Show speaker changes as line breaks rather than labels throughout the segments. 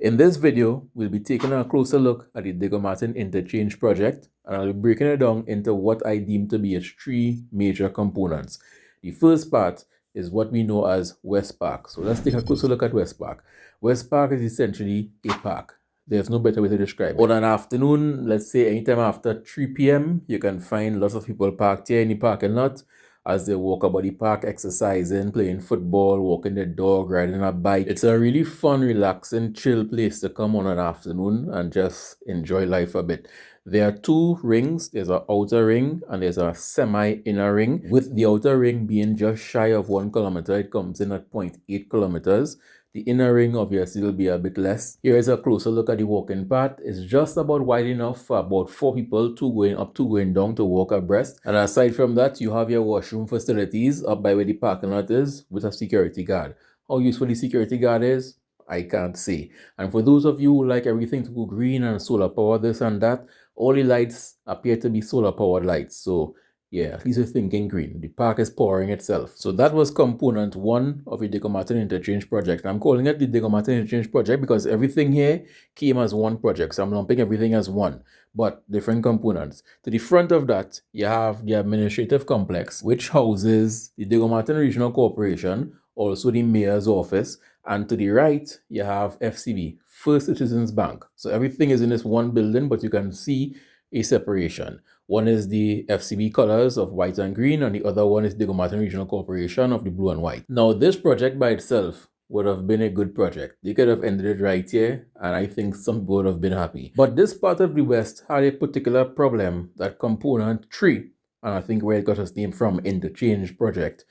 In this video, we'll be taking a closer look at the Digger Martin interchange project, and I'll be breaking it down into what I deem to be its three major components. The first part is what we know as West Park. So let's take a closer look at West Park. West Park is essentially a park. There's no better way to describe it. On an afternoon, let's say anytime after 3 p.m., you can find lots of people parked here in the parking lot as they walk about the park, exercising, playing football, walking their dog, riding a bike. It's a really fun, relaxing, chill place to come on an afternoon and just enjoy life a bit. There are two rings. There's an outer ring and there's a semi-inner ring. With the outer ring being just shy of 1 kilometer, it comes in at 0.8 kilometers. The inner ring obviously will be a bit less. Here is a closer look at the walking path. It's just about wide enough for about 4 people, 2 going up, 2 going down, to walk abreast. And aside from that, you have your washroom facilities up by where the parking lot is with a security guard. How useful the security guard is, I can't say. And for those of you who like everything to go green and solar power this and that, all the lights appear to be solar powered lights. So yeah, at least you're thinking green. The park is powering itself. So that was component one of the Digger Martin Interchange project. I'm calling it the Digger Martin Interchange project because everything here came as one project. So I'm lumping everything as one, but different components. To the front of that, you have the administrative complex, which houses the Digger Martin Regional Corporation, also the mayor's office. And to the right, you have FCB, First Citizens Bank. So everything is in this one building, but you can see a separation. One is the FCB colors of white and green, and the other one is Digger Martin Regional Corporation of the blue and white. Now, this project by itself would have been a good project. They could have ended it right here, and I think some people would have been happy. But this part of the West had a particular problem that component 3, and I think where it got its name from, interchange project,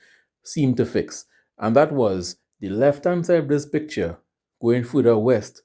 seemed to fix. And that was the left-hand side of this picture, going further west,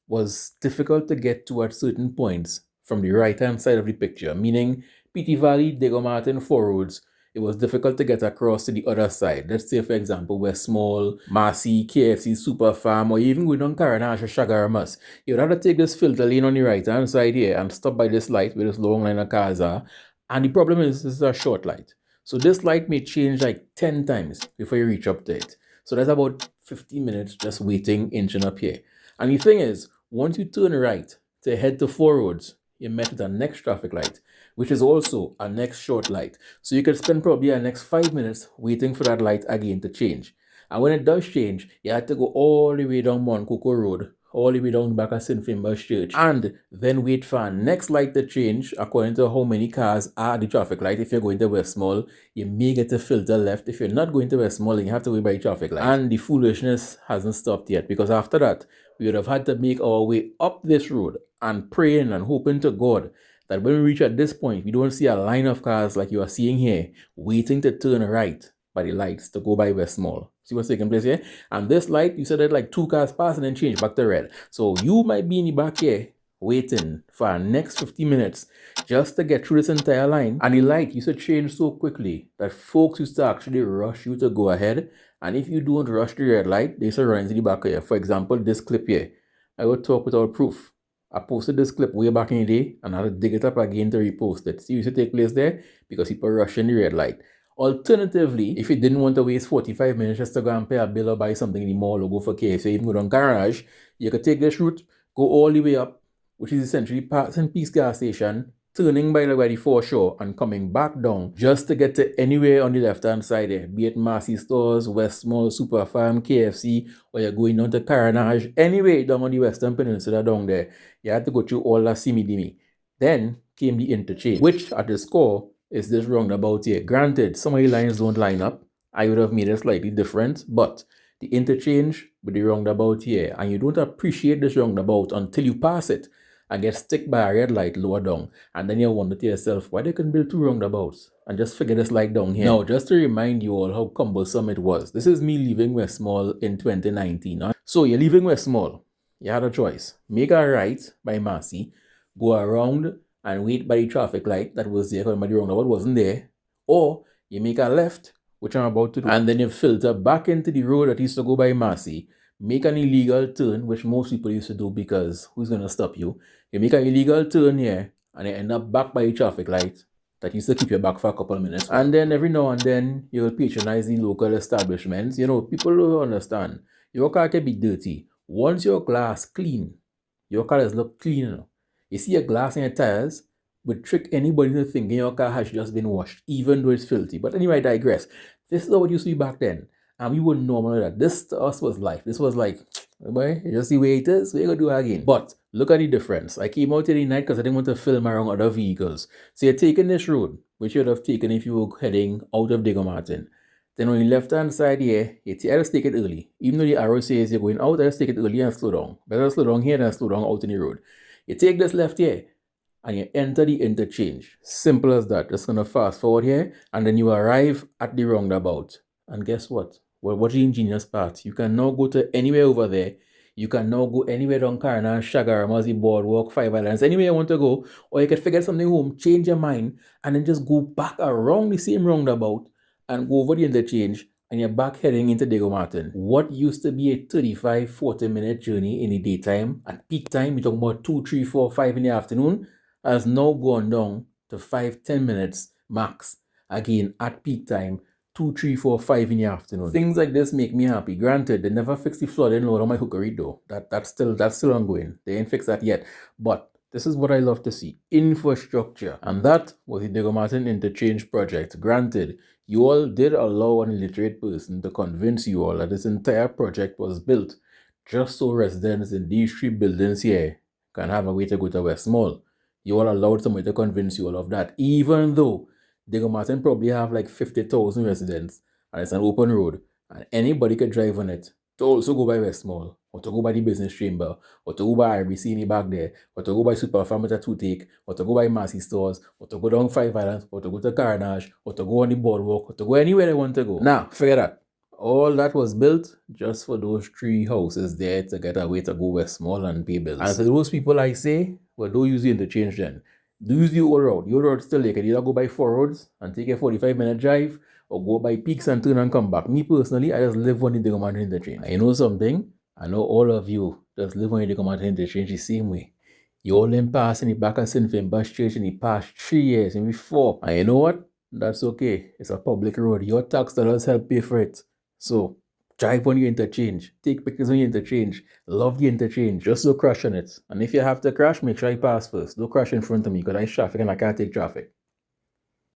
was difficult to get to at certain points from the right-hand side of the picture, meaning PT Valley, Digger Martin, Four Roads. It was difficult to get across to the other side. Let's say, for example, West Mall, Marcy, KFC, Super Farm, or even going on Caranash or Shagaramas. You would have to take this filter lane on the right-hand side here and stop by this light where this long line of cars are. And the problem is, this is a short light. So this light may change like 10 times before you reach up to it. So that's about 15 minutes just waiting, inching up here. And the thing is, once you turn right to head to Four Roads, you're met with a next traffic light, which is also a next short light. So you could spend probably the next 5 minutes waiting for that light again to change. And when it does change, you have to go all the way down Montcoco Road, all the way down back at St. Finbar's Church, and then wait for a next light to change according to how many cars are at the traffic light. If you're going to West Mall, you may get a filter left. If you're not going to West Mall, then you have to wait by the traffic light. And the foolishness hasn't stopped yet, because after that, we would have had to make our way up this road and praying and hoping to God that when we reach at this point, we don't see a line of cars like you are seeing here, waiting to turn right by the lights to go by West Mall. See what's taking place here? And this light, you said that like 2 cars pass and then change back to red. So you might be in the back here waiting for our next 50 minutes just to get through this entire line. And the light used to change so quickly that folks used to actually rush you to go ahead. And if you don't rush the red light, they used to run into the back here. For example, this clip here. I will talk without proof. I posted this clip way back in the day and I had to dig it up again to repost it. See, it used to take place there because people rushing the red light. Alternatively, if you didn't want to waste 45 minutes just to go and pay a bill or buy something in the mall or go for KFC, even go down Garage, you could take this route, go all the way up, which is essentially Parks and Peace gas station, turning by the foreshore and coming back down just to get to anywhere on the left-hand side there, be it Marcy Stores, West Mall, Super Farm, KFC, or you're going down to Caranash, anyway down on the Western Peninsula down there, you had to go through all that simmy-dimmy. Then came the interchange, which at the score is this roundabout here. Granted, some of the lines don't line up. I would have made it slightly different, but the interchange with the roundabout here, and you don't appreciate this roundabout until you pass it and get stuck by a red light lower down. And then you wonder to yourself, why they couldn't build 2 roundabouts and just figure this light down here. Now, just to remind you all how cumbersome it was, this is me leaving West Mall in 2019. So you're leaving West Mall. You had a choice. Make a right by Marcy, go around and wait by the traffic light that was there because the roundabout wasn't there. Or you make a left, which I'm about to do, and then you filter back into the road that used to go by Marcy, make an illegal turn, which most people used to do because who's going to stop you? You make an illegal turn here and you end up back by the traffic light that used to keep you back for a couple of minutes. And then every now and then you will patronize the local establishments. You know, people don't understand. Your car can be dirty. Once your glass clean, your car does look clean. You see a glass in your tires would trick anybody into thinking your car has just been washed, even though it's filthy. But anyway, I digress. This is how it used to be back then. And we wouldn't normally know that. This to us was life. This was like, boy, you just see where it is, we're gonna do it again. But look at the difference. I came out here the night because I didn't want to film around other vehicles. So you're taking this road, which you would have taken if you were heading out of Diego Martin. Then on the left hand side here, you just take it early. Even though the arrow says you're going out, just take it early and slow down. Better slow down here than slow down out in the road. You take this left here and you enter the interchange. Simple as that. Just gonna fast forward here and then you arrive at the roundabout. And guess what? Well, what's the ingenious part? You can now go to anywhere over there. You can now go anywhere down Karna, Shagaramazi, Boardwalk, Five Islands, anywhere you want to go. Or you can figure something home, change your mind, and then just go back around the same roundabout and go over the interchange and you're back heading into Diego Martin. What used to be a 35-40 minute journey in the daytime, at peak time, you're talking about 2, 3, 4, 5 in the afternoon, has now gone down to 5-10 minutes max. Again, at peak time, 2, 3, 4, 5 in the afternoon. Things like this make me happy. Granted, they never fixed the flooding load on my hookery though. That's still ongoing. They ain't fixed that yet. But this is what I love to see. Infrastructure. And that was the Diego Martin Interchange project. Granted, you all did allow an illiterate person to convince you all that this entire project was built just so residents in these 3 buildings here can have a way to go to West Mall. You all allowed somebody to convince you all of that, even though Diego Martin probably have like 50,000 residents and it's an open road and anybody could drive on it to also go by West Mall or to go by the business chamber or to go by RBC in the back there or to go by Super Farm with a toothache or to go by Massey stores or to go down Five Islands or to go to Carnage or to go on the boardwalk or to go anywhere they want to go. Now, figure that. All that was built just for those 3 houses there to get a way to go West Mall and pay bills. And to those people I say, well, don't use the interchange then. Do use the old road. The old road still you can either go by 4 roads and take a 45-minute drive or go by peaks and turn and come back. Me personally, I just live on the Diego Martin interchange. And you know something? I know all of you just live on the Diego Martin interchange the same way. You all in pass in the back of St. Finbar's Church in the past 3 years, maybe 4. And you know what? That's okay. It's a public road. Your tax dollars help pay for it. So, drive on your interchange. Take pictures on your interchange. Love the interchange. Just don't crash on it. And if you have to crash, make sure you pass first. Don't crash in front of me because I traffic and I can't take traffic.